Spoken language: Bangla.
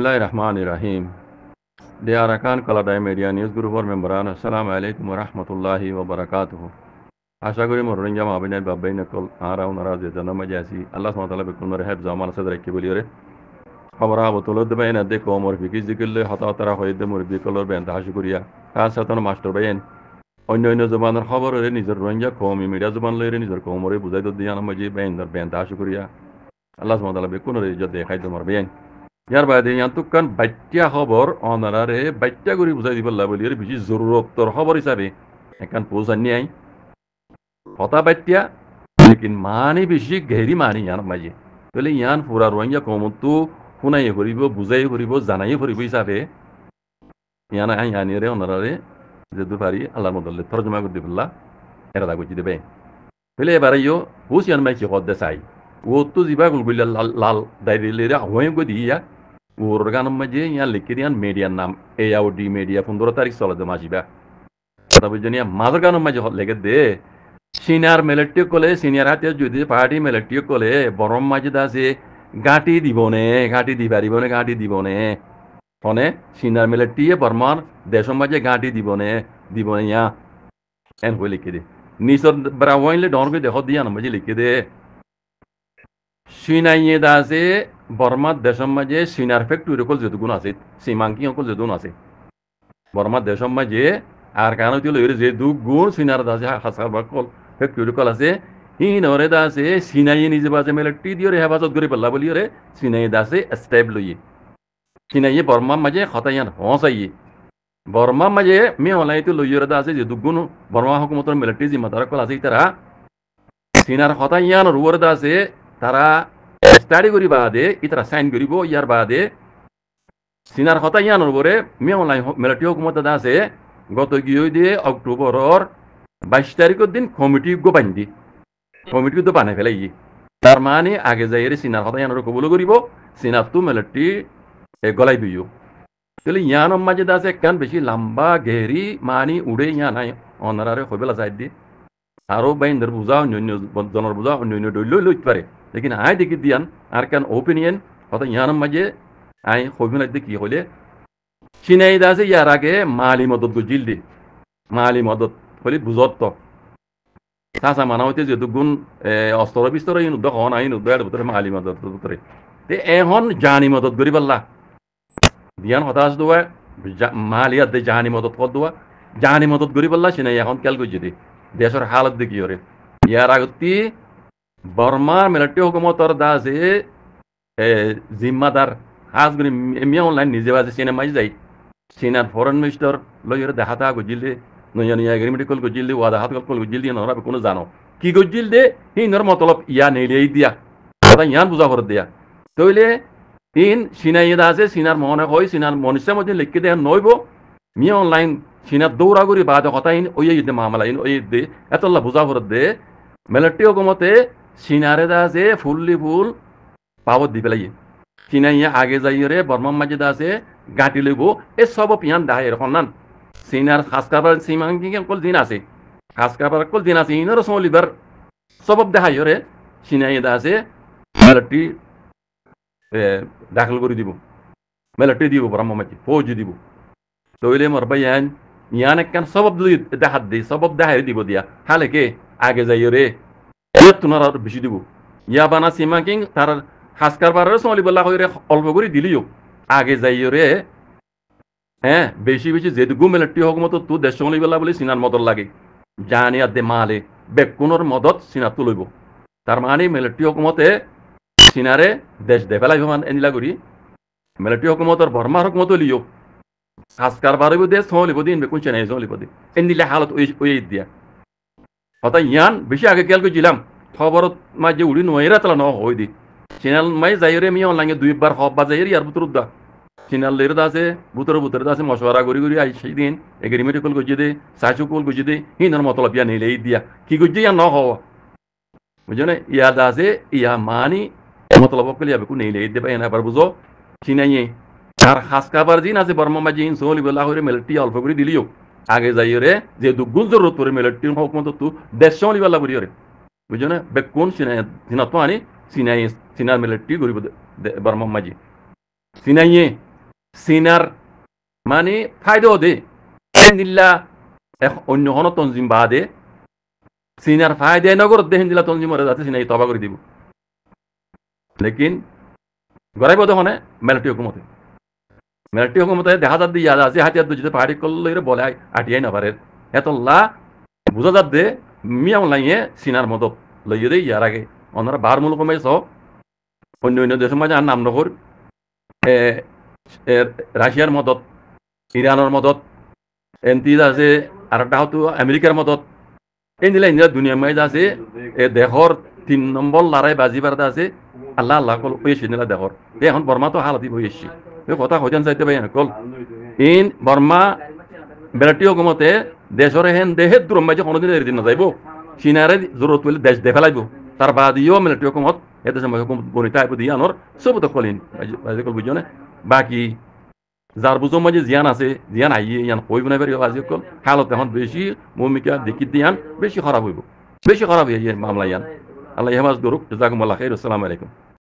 Bismillahirrahmanirrahim. Diarakan Kaladai Media News Group memberan. Assalamualaikum warahmatullahi wabarakatuh. আশা করি মনোরঞ্জন আবিনায় বাবাই নকল আরা ওনারা যে জন্ম যাসি আল্লাহ সুবহানাহু ওয়া তাআলা বিকুল মরে হেফ জামান সাদর কি বলিরে খবর আবতুল দেবাই না দেখো মোর ফিকিস দিকলে হতা তারা হইতে মোর বিকলর বেন হাসি করিয়া কাজ সাতন মাস্টার বাইন অন্য অন্য জবানের খবর রে নিজের রঞ্জা কমি মিডিয়া জবান লইরে নিজের কমরে বুঝাই দদি জানা মাঝি বেন বেন হাসি করিয়া আল্লাহ সুবহানাহু ওয়া তাআলা বিকুল রে যদি দেখাই তোমার বেন ইয়ার বাদে ইয়ান্তুকান বাচ্চা খবর অনারারে বাচ্চা করি বুঝাই দিবল্লা বলিরে বেশি জরুরতর খবর হিসাবে একান পৌঁছানি আই হতা বাচ্চা লেকিন মানি বেশি গেরি মানি ইয়ান মাঝে তাহলে ইয়ান পুরা রোহিঙ্গা কমতো শুনাই ফুরিব বুঝাই ফুরিব জানাই ফুরিব হিসাবে ইয়ান আই আনিরে অনারারে যেদু পারি আল্লাহর মদল্লে তরজমা করে দিবল্লা এরা দা গুজি দেবে তাহলে এবারে ইয়ো হুস ইয়ান মাই কি হদ্দে চাই ও তো জিবা গুলগুলা লাল লাল দাইরিলে হয়ে গো দিয়া ওর গান মাঝে ইয়ান লিখে দিয়ান মিডিয়ার নাম AOD মিডিয়া 15 তারিখ চলে মাসিবা কথা বুঝনিয়া মাঝের গান মাঝে লেগে দে সিনিয়র মিলিটারি কলে সিনিয়র হাতে যদি পার্টি মিলিটারি কলে বরম মাঝে আছে গাঁটি দিবনে গাঁটি দিবারিবনে গাঁটি দিবনে ফনে সিনিয়র মিলিটারি বর্মার দেশের মাঝে গাঁটি দিবনে ইয়া এন হয়ে লিখে দে নিচর ব্রাওয়াইলে ডনকে দেখ দিয়া না মাঝে লিখে দে সিনাইয়ে দাসে বর্মার দেশের মাঝে সিনার ফ্যাক্টরি কল যেটুকুন আছে সীমাঙ্কি অকল যেটুকুন আছে বর্মার দেশের মাঝে আর কারণ হইল যে দুগুণ সিনার দাসে হাসার কল ফ্যাক্টরি কল আছে হি নরে দাসে সিনাইয়ে নিজে বাজে মিলিটারি দিয়ে হেফাজত করে পেলা বলি রে সিনাই দাসে স্টেপ লইয়ে সিনাইয়ে বর্মার মাঝে খতাইয়ান হসাইয়ে বর্মার মাঝে মে অনলাইতে লইয়ে দাসে যে দুগুণ বর্মা হুকুমতর মিলিটারি জিম্মাদার কল আছে তারা সিনার খতাইয়ান রুয়ার দাসে তারা স্টাডি করি বাদে ইতারা সাইন করিব ইয়ার বাদে সিনার খতাইয়ানোর পরে মে অনলাইন মিলিটারি হুকুমত আছে গত গিয়ে দিয়ে অক্টোবরের 22 তারিখের দিন কমিটি বান্ধি কমিটি তো বানাই ফেলাই তার মানে আগে যাই সিনার খতাইয়ানোর কবুল করিব সিনার তো মিলিটারি গলাই দিও তাহলে ইয়ানোর মাঝে আছে কেন বেশি লম্বা গেরি মানি উড়ে ইয়া নাই অনারারে হইবেলা যাই দি আরো বাইন্দের বুঝা অন্য জনের বুঝা অন্য ডইল লইতে পারে লেকিন আই দেখি দিয়ান আর কেন ওপিনিয়ন হয়তো ইয়ানোর মাঝে আই হইবেলা কি হইলে সিনাই দাসে ইয়ার আগে মালি মদত গুজিল দি মালি মদত হলে বুঝত তো চাচা মানা হইতে যেহেতু গুণ অস্ত্র বিস্তর ইন উদ্যোগ হন আইন উদ্যোগের ভিতরে মালি মদত ভিতরে তে এখন জানি মদত করি পারলা দিয়ান হতাশ দোয়া মালিয়াত দে জানি মদত কর দোয়া জানি মদত করি পারলা সিনাই এখন কেল গুজি দি দেশের হালত দেখি ওরে ইয়ার আগতি বর্মার মিলিটারি হুকুমতর দাসে জিম্মাদার হাজগুনি এমিয়া অনলাইন নিজে বাজে সিনেমাই যাই সিনার ফরেন মিনিস্টার লইরে দেখাতা গজিলে নয়া এগ্রিমেন্ট কল গজিলে ওয়াদা হাত কল গজিল দিয়ে নরা কোনো জানো কি গজিল দে হি নর মতলব ইয়া নেই দিয়া কথা ইয়ান বুঝা করে দিয়া তইলে ইন সিনাই দাসে সিনার মনে হয় সিনার মনুষ্যের মধ্যে লিখে দেয় নইব মিয়া অনলাইন সিনার দৌড়াগুড়ি বাদে কথা ইন ওই দে মামলা ইন ওই দে এতল্লা বুঝা করে দে মিলিটারি হুকুমতে সিনারে দাসে ফুললি ফুল পাবত দি পেলাই সিনাইয়া আগে যাইরে বর্মার মাঝে দাসে গাঁটি লইব এ সব পিয়ান দায় এরকম নান সিনার খাস কাবার সীমাঙ্কি কল দিন আছে খাস কাবার কল দিন আছে ইনারও সলিবার সব দেখাই রে সিনাই দাসে মিলিটারি দাখিল করে দিব মিলিটারি দিব বর্মার মাঝে ফৌজ দিব তইলে মর ভাইয়ান ইয়ান একখান সব দেখাত দি সব দেখাই দিব দিয়া হালে কে আগে যাইরে তোনার আর বেশি দিব ইয়া বানা সীমাঙ্কিং তার খাস কারবারের চলি বলা হইরে অল্প করে দিলিও আগে যাইরে হ্যাঁ বেশি বেশি যেটুকু মিলিটারি হুকুমত তো দেশ চলি বলা বলে সিনার মদত লাগে জানি আর দে মালে বেকুনের মদত সিনার তো লইব তার মানে মিলিটারি হুকুমতে সিনারে দেশ দে ফেলাই মান এনিলা করি মিলিটারি হুকুমতর বর্মার হুকুমত লিও খাস কারবারেও দেশ চলিব দিন বেকুন চেনাই চলিব দিন এনিলা হালত ওই দিয়া হতা ইয়ান বেশি আগে কেল গেছিলাম খবরত মাঝে উড়ি নয়রা তালা ন হই দি সিনাল মাই যাইরে মি অনলাইনে দুইবার হব বা যাইরে ইয়ার ভিতর দা সিনাল লের দাসে ভিতরে দাসে মশওয়ারা করি করি আই সেই দিন এগ্রিমেন্ট কল গজি দে সাচু কল গজি দে হিনার মতলব ইয়া নেই দিয়া কি গজি ইয়া ন হওয়া বুঝনে ইয়া দাসে ইয়া মানি মতলব কলি আবে কু নেই দে ভাই না বার বুঝো সিনাইয়ে আর খাস কাবার দিন আছে বর্মা মাঝে ইন সলি বলা হইরে মিলিটারি অল্প করে দিলিও আগে যাইরে যে দুগুল জরুরত পরে মিলিটারি হুকুমত তো দেশ চলি বলা করি রে বুঝনে বেকুন সিনা তো আনি সিনাই সিনার মিলিটারি গরিব বর্মা মাঝে সিনাইয়ে সিনার মানে ফায়দাও দে দিল্লা অন্য কোনো তঞ্জিম বাদে সিনার ফায়দায় নগর দেহেন দিলা তঞ্জিমরে যাতে সিনাই তবা করে দিব লেকিন গড়াইব তখন মেলাটি হুকুমতে মেলাটি হুকুমতে দেখা যাত দিয়ে আছে হাতিয়ার যদি পাহাড়ি করলো এর বলে আটিয়াই না পারে এতল্লা বুঝা যাত দে মিয়াম লাইয়ে সিনার মদত লইয়ে দেই ইয়ার আগে অন্যরা বার মূল কমাইছ অন্য অন্য দেশের মাঝে আর নাম নকর রাশিয়ার মদত ইরানের মদত এনতি আছে আর একটা হতো আমেরিকার মদত এই নিলে ইন্দিরা দুনিয়ার মাঝে আছে দেশর 3 নম্বর লড়াই বাজিবার আছে আল্লাহ আল্লাহ কল হয়েছে নিলা দেশর এখন বর্মা তো হালতি হয়েছে কথা হইতেন চাইতে পাই কল ইন বর্মা বেলাটি হুকুমতে দেশর হেন দেহের দূর মাঝে কোনোদিন এর দিন না যাইব চীনারে জরুরত পেলে দেশ দেখা লাগবো তার বাদিও মিলিটারি হুকুমত এতে সময় হুকুমত বনিতা আইব দিয়ে আনোর সবতে কলিন কল বুঝছো না বাকি যার বুঝো মাঝে জিয়ান আছে জিয়ান আইয়ে ইয়ান কইব না পারি আজি কল হালত এখন বেশি ভূমিকা দেখি দিয়ান বেশি খারাপ হইব বেশি খারাপ হইয়া মামলা ইয়ান আল্লাহ হেফাজ করুক জাজাকুমুল্লাহ খাইর আসসালামু আলাইকুম